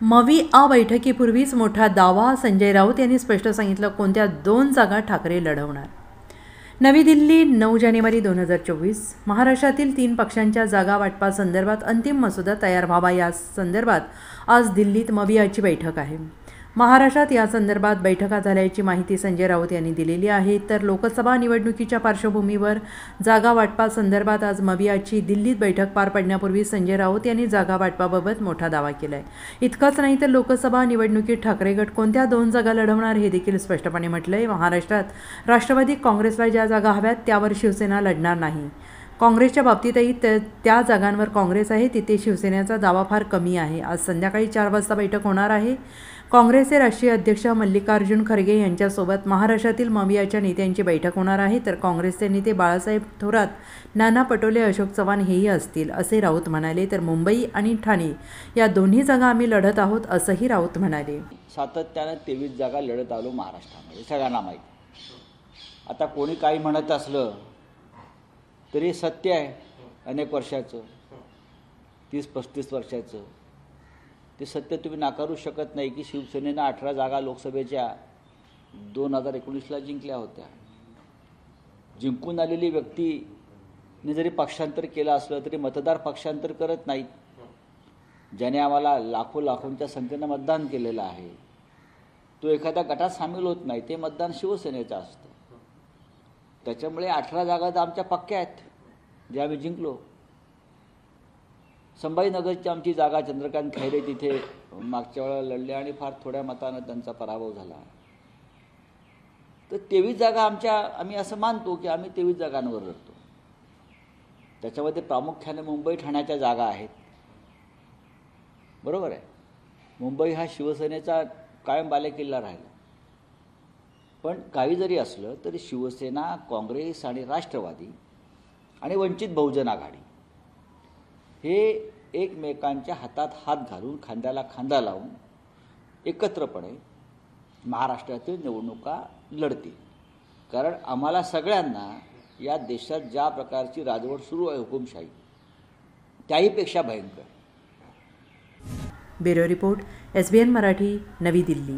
मवी आ बैठकीपूर्वीच मोठा दावा. संजय राऊत यांनी स्पष्ट सांगितलं कोणत्या 2 जागा ठाकरे लढवणार. नवी दिल्ली 9 जानेवारी 2024. महाराष्ट्रातील 3 पक्षांच्या जागा वाटपासंदर्भात अंतिम मसुदा तयार व्हावा या संदर्भात आज दिल्लीत मविआची बैठक आहे. महाराष्ट्रात या संदर्भात बैठका झाल्याची माहिती संजय राऊत यांनी दिलेली आहे. तर लोकसभा निवडणुकीच्या पार्श्वभूमीवर जागा वाटपासंदर्भात आज मविआची दिल्लीत बैठक पार पडण्यापूर्वी संजय राऊत यांनी जागा वाटपाबाबत मोठा दावा केला आहे. इतकंच नाही तर लोकसभा निवडणुकीत ठाकरे गट कोणत्या 2 जागा लढवणार हे देखील स्पष्टपणे म्हटलं आहे. महाराष्ट्रात राष्ट्रवादी काँग्रेसला ज्या जागा हव्यात त्यावर शिवसेना लढणार नाही. काँग्रेसच्या बाबतीतही त्या जागांवर काँग्रेस आहे, तिथे शिवसेनेचा दावा फार कमी आहे. आज संध्याकाळी 4 वाजता बैठक होणार आहे. काँग्रेसचे राष्ट्रीय अध्यक्ष मल्लिकार्जुन खरगे यांच्यासोबत महाराष्ट्रातील मविआच्या नेत्यांची बैठक होणार आहे. तर काँग्रेसचे नेते बाळासाहेब थोरात, नाना पटोले, अशोक चव्हाण हेही असतील, असे राऊत म्हणाले. तर मुंबई आणि ठाणे या दोन्ही जागा आम्ही लढत आहोत, असंही राऊत म्हणाले. सातत्यानं 23 जागा लढत आलो महाराष्ट्रामध्ये, सगळ्यांना माहिती. आता कोणी काही म्हणत असलं तरी सत्य आहे. अनेक वर्षाचं, 30-35 वर्षाचं ते सत्य तुम्ही नाकारू शकत नाही की शिवसेनेनं 18 जागा लोकसभेच्या 2019ला जिंकल्या होत्या. जिंकून आलेली व्यक्तीने जरी पक्षांतर केलं असलं तरी मतदार पक्षांतर करत नाहीत. ज्याने आम्हाला लाखोंच्या संख्येनं मतदान केलेलं आहे तो एखाद्या गटात सामील होत नाही. ते मतदान शिवसेनेचं असतं. त्याच्यामुळे 18 जागा तर आमच्या पक्क्या आहेत, ज्या आम्ही जिंकलो. संभाजीनगरची आमची जागा चंद्रकांत खैरे तिथे मागच्या वेळेला लढले आणि फार थोड्या मतानं त्यांचा पराभव झाला. तर 23 जागा आम्ही असं मानतो की आम्ही 23 जागांवर लढतो. त्याच्यामध्ये प्रामुख्याने मुंबई ठाण्याच्या जागा आहेत. बरोबर आहे, मुंबई हा शिवसेनेचा कायम बालेकिल्ला राहिला. पण काही जरी असलं तरी शिवसेना, काँग्रेस आणि राष्ट्रवादी आणि वंचित बहुजन आघाडी हे एकमेकांच्या हातात हात घालून, खांद्याला खांदा लावून एकत्रपणे महाराष्ट्रातील निवडणुका लढतील. कारण आम्हाला सगळ्यांना या देशात ज्या प्रकारची राजवट सुरू आहे, हुकुमशाही, त्याहीपेक्षा भयंकर. ब्युरो रिपोर्ट, SBN मराठी, नवी दिल्ली.